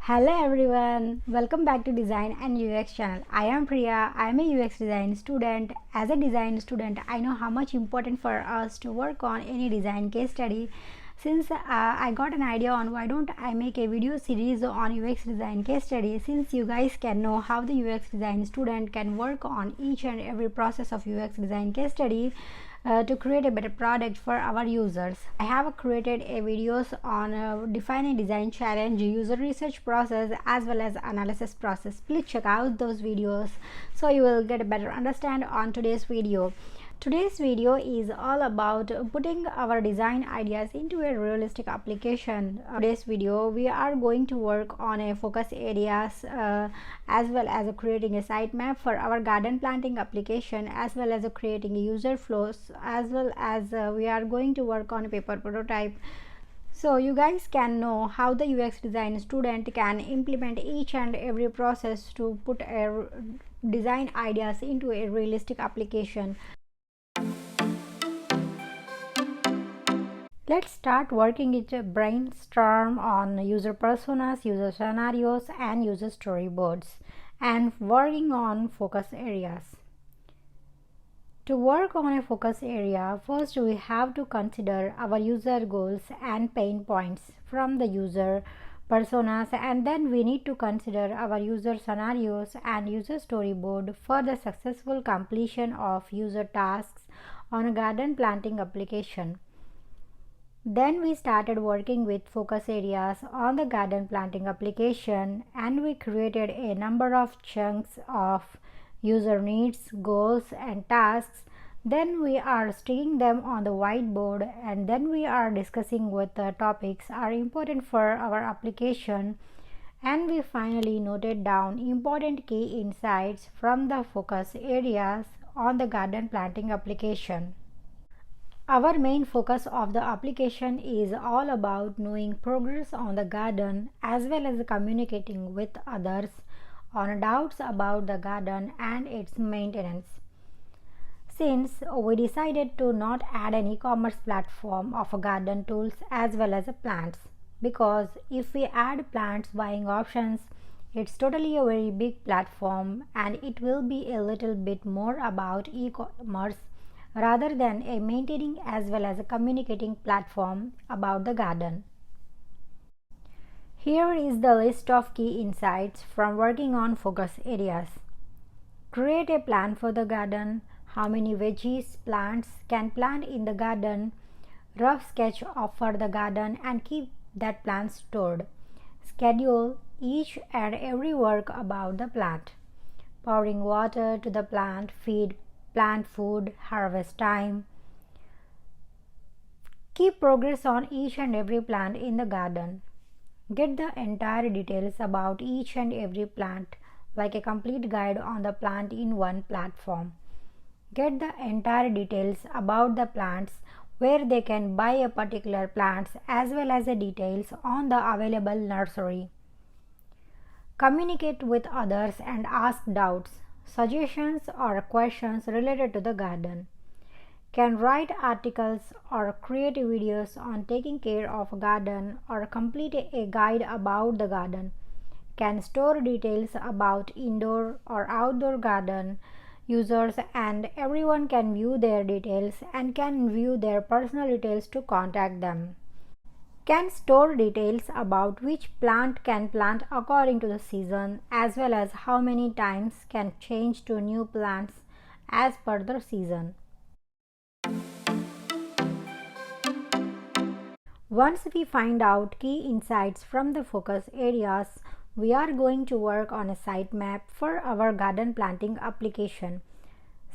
Hello everyone, welcome back to Design and UX channel. I am Priya. I am a UX design student. As a design student, I know how much important for us to work on any design case study. Since I got an idea on why don't I make a video series on UX design case study, since you guys can know how the UX design student can work on each and every process of UX design case study to create a better product for our users. I have created a videos on defining design challenge, user research process as well as analysis process. Please check out those videos so you will get a better understand on today's video. Today's video is all about putting our design ideas into a realistic application. Today's video we are going to work on a focus areas as well as creating a sitemap for our garden planting application, as well as creating user flows, as well as we are going to work on a paper prototype. So you guys can know how the UX design student can implement each and every process to put a design ideas into a realistic application. Let's start working it brainstorm on user personas, user scenarios and user storyboards, and working on focus areas. To work on a focus area, first we have to consider our user goals and pain points from the user personas, and then we need to consider our user scenarios and user storyboard for the successful completion of user tasks on a garden planting application. Then we started working with focus areas on the garden planting application, and we created a number of chunks of user needs, goals and tasks. Then we are sticking them on the whiteboard, and then we are discussing what the topics are important for our application, and we finally noted down important key insights from the focus areas on the garden planting application. Our main focus of the application is all about knowing progress on the garden as well as communicating with others on doubts about the garden and its maintenance. Since we decided to not add an e-commerce platform of garden tools as well as plants, because if we add plants buying options, it's totally a very big platform and it will be a little bit more about e-commerce rather than a maintaining as well as a communicating platform about the garden. Here is the list of key insights from working on focus areas. Create a plan for the garden, how many veggies plants can plant in the garden, rough sketch for the garden and keep that plant stored. Schedule each and every work about the plant. Pouring water to the plant, feed plant food, harvest time. Keep progress on each and every plant in the garden. Get the entire details about each and every plant, like a complete guide on the plant in one platform. Get the entire details about the plants, where they can buy a particular plants as well as the details on the available nursery. Communicate with others and ask doubts, suggestions or questions related to the garden. Can write articles or create videos on taking care of a garden or complete a guide about the garden. Can store details about indoor or outdoor garden users, and everyone can view their details and can view their personal details to contact them. Can store details about which plant can plant according to the season, as well as how many times can change to new plants as per the season. Once we find out key insights from the focus areas, we are going to work on a sitemap for our garden planting application.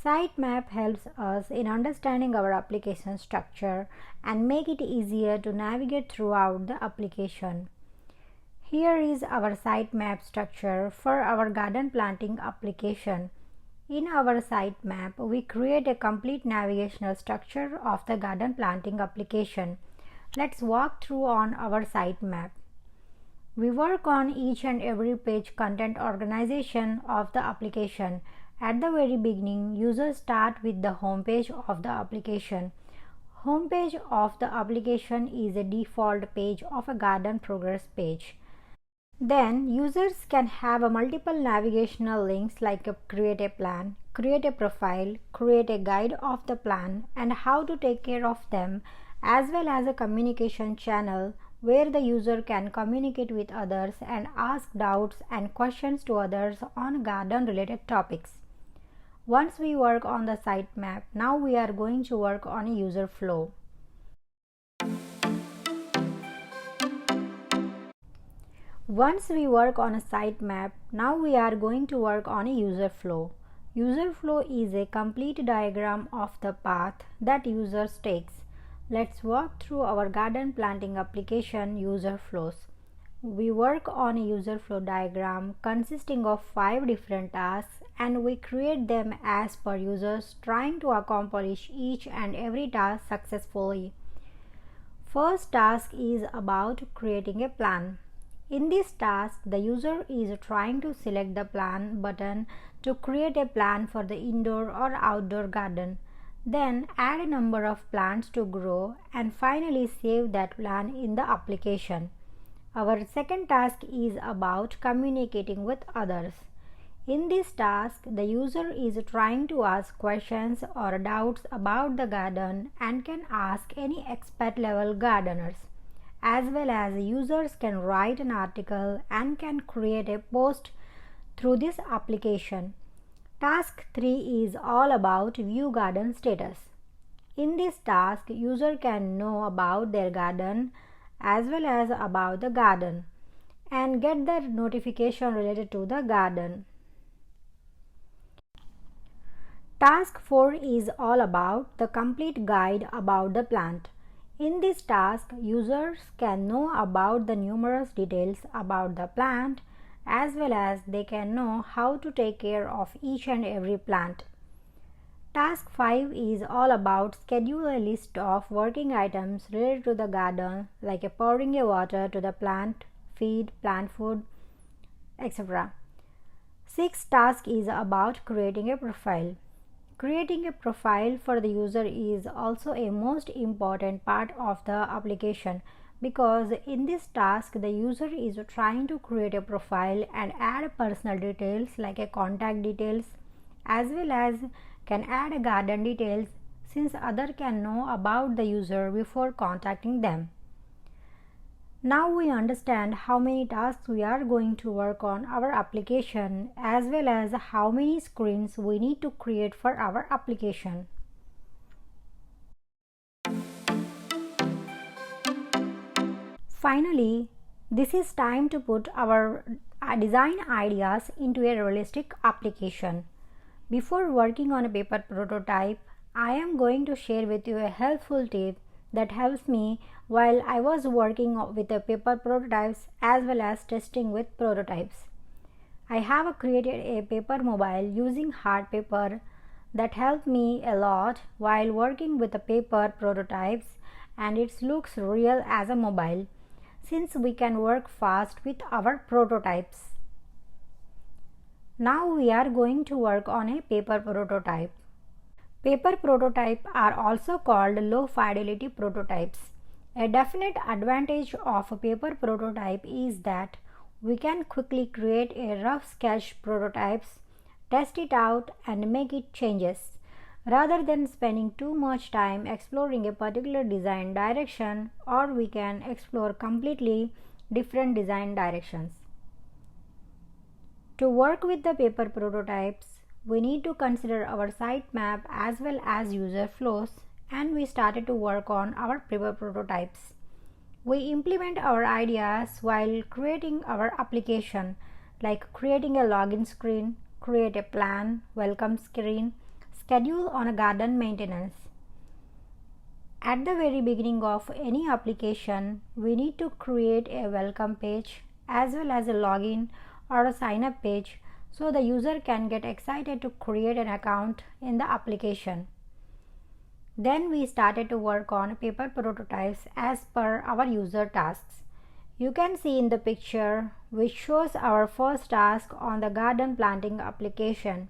Sitemap helps us in understanding our application structure and make it easier to navigate throughout the application. Here is our sitemap structure for our garden planting application. In our sitemap, we create a complete navigational structure of the garden planting application. Let's walk through on our sitemap. We work on each and every page content organization of the application. At the very beginning, users start with the home page of the application. Home page of the application is a default page of a garden progress page. Then users can have a multiple navigational links like create a plan, create a profile, create a guide of the plan and how to take care of them, as well as a communication channel where the user can communicate with others and ask doubts and questions to others on garden related topics. Once we work on the sitemap, now we are going to work on a user flow. Once we work on a sitemap, now we are going to work on a user flow. User flow is a complete diagram of the path that users takes. Let's walk through our garden planting application user flows. We work on a user flow diagram consisting of 5 different tasks and we create them as per users trying to accomplish each and every task successfully. First task is about creating a plan. In this task, the user is trying to select the plan button to create a plan for the indoor or outdoor garden. Then add a number of plants to grow and finally save that plan in the application. Our second task is about communicating with others. In this task, the user is trying to ask questions or doubts about the garden and can ask any expert level gardeners. As well as users can write an article and can create a post through this application. Task 3 is all about view garden status. In this task, user can know about their garden as well as about the garden and get the notification related to the garden. Task 4 is all about the complete guide about the plant. In this task, users can know about the numerous details about the plant as well as they can know how to take care of each and every plant. Task 5 is all about schedule a list of working items related to the garden like pouring a water to the plant, feed, plant food, etc. 6th task is about creating a profile. Creating a profile for the user is also a most important part of the application because in this task the user is trying to create a profile and add personal details like a contact details as well as can add a garden details since other can know about the user before contacting them. Now we understand how many tasks we are going to work on our application as well as how many screens we need to create for our application. Finally, this is time to put our design ideas into a realistic application. Before working on a paper prototype, I am going to share with you a helpful tip that helps me while I was working with the paper prototypes as well as testing with prototypes. I have created a paper mobile using hard paper that helped me a lot while working with the paper prototypes and it looks real as a mobile since we can work fast with our prototypes. Now we are going to work on a paper prototype. Paper prototypes are also called low fidelity prototypes. A definite advantage of a paper prototype is that we can quickly create a rough sketch prototypes, test it out and make it changes rather than spending too much time exploring a particular design direction, or we can explore completely different design directions. To work with the paper prototypes, we need to consider our sitemap as well as user flows, and we started to work on our paper prototypes. We implement our ideas while creating our application, like creating a login screen, create a plan, welcome screen, schedule on a garden maintenance. At the very beginning of any application, we need to create a welcome page as well as a login or a sign up page so the user can get excited to create an account in the application. Then we started to work on paper prototypes as per our user tasks. You can see in the picture which shows our first task on the garden planting application.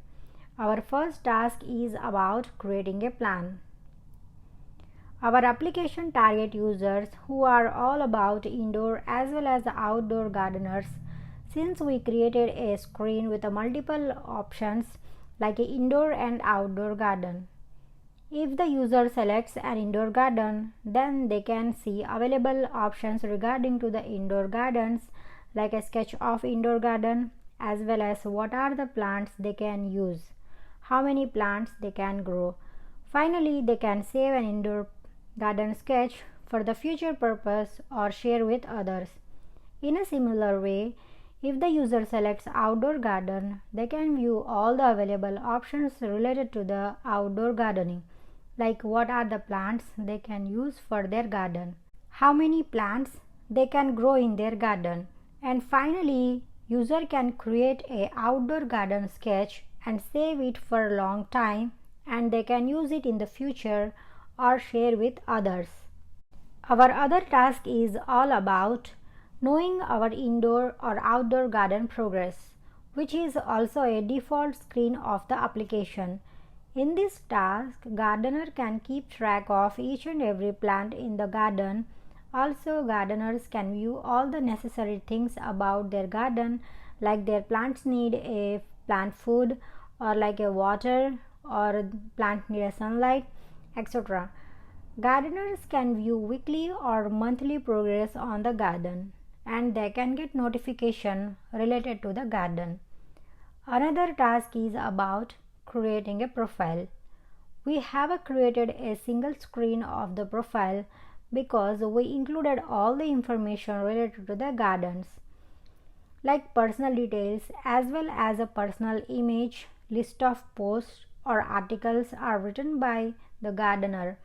Our first task is about creating a plan. Our application target users who are all about indoor as well as outdoor gardeners Since we created a screen with multiple options like an indoor and outdoor garden. If the user selects an indoor garden, then they can see available options regarding to the indoor gardens like a sketch of indoor garden as well as what are the plants they can use, how many plants they can grow. Finally, they can save an indoor garden sketch for the future purpose or share with others. In a similar way, if the user selects outdoor garden, they can view all the available options related to the outdoor gardening, like what are the plants they can use for their garden, how many plants they can grow in their garden, and finally user can create a outdoor garden sketch and save it for a long time, and they can use it in the future or share with others. Our other task is all about knowing our indoor or outdoor garden progress, which is also a default screen of the application. In this task, gardener can keep track of each and every plant in the garden. Also, gardeners can view all the necessary things about their garden, like their plants need a plant food or like a water or plant need a sunlight, etc. Gardeners can view weekly or monthly progress on the garden, and they can get notification related to the garden. Another task is about creating a profile. We have created a single screen of the profile because we included all the information related to the gardens, like personal details as well as a personal image. List of posts or articles are written by the gardener.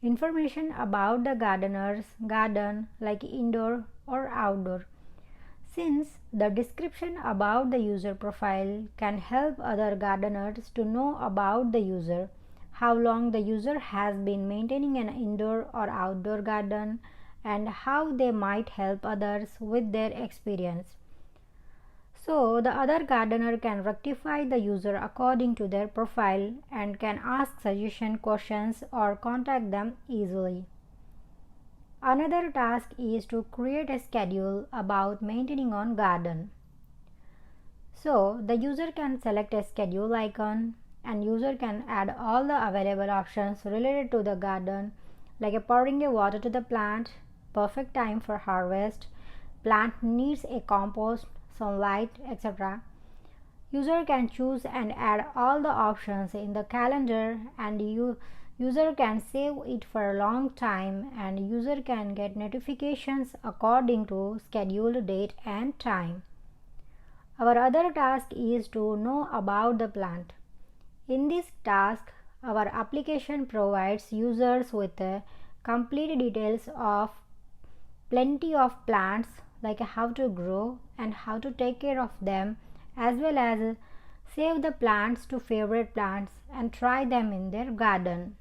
Information about the gardener's garden, like indoor or outdoor. Since the description about the user profile can help other gardeners to know about the user, how long the user has been maintaining an indoor or outdoor garden, and how they might help others with their experience. So, the other gardener can rectify the user according to their profile and can ask suggestion questions or contact them easily. Another task is to create a schedule about maintaining on garden. So, the user can select a schedule icon and user can add all the available options related to the garden, like pouring a water to the plant, perfect time for harvest, plant needs a compost, sunlight, etc. User can choose and add all the options in the calendar, and user can save it for a long time, and user can get notifications according to scheduled date and time. Our other task is to know about the plant. In this task, our application provides users with complete details of plenty of plants, like how to grow and how to take care of them, as well as save the plants to favorite plants and try them in their garden.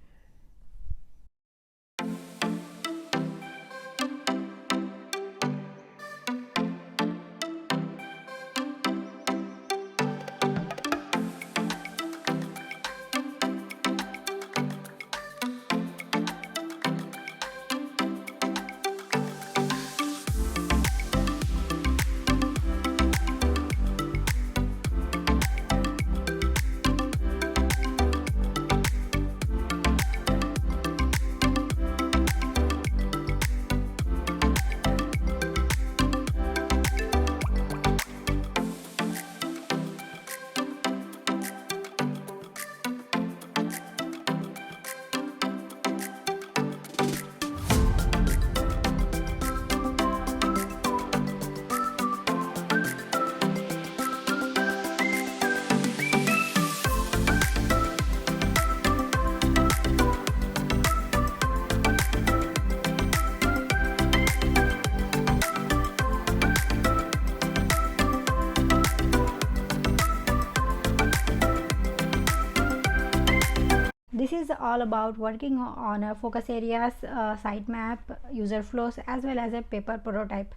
This is all about working on a focus areas, sitemap, user flows, as well as a paper prototype.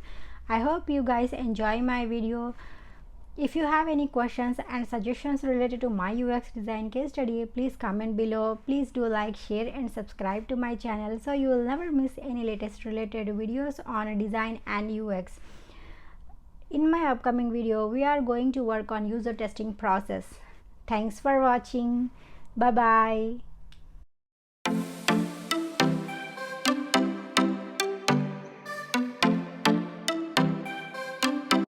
I hope you guys enjoy my video. If you have any questions and suggestions related to my UX design case study, please comment below. Please do like, share and subscribe to my channel so you will never miss any latest related videos on design and UX. In my upcoming video, we are going to work on user testing process. Thanks for watching. Bye bye.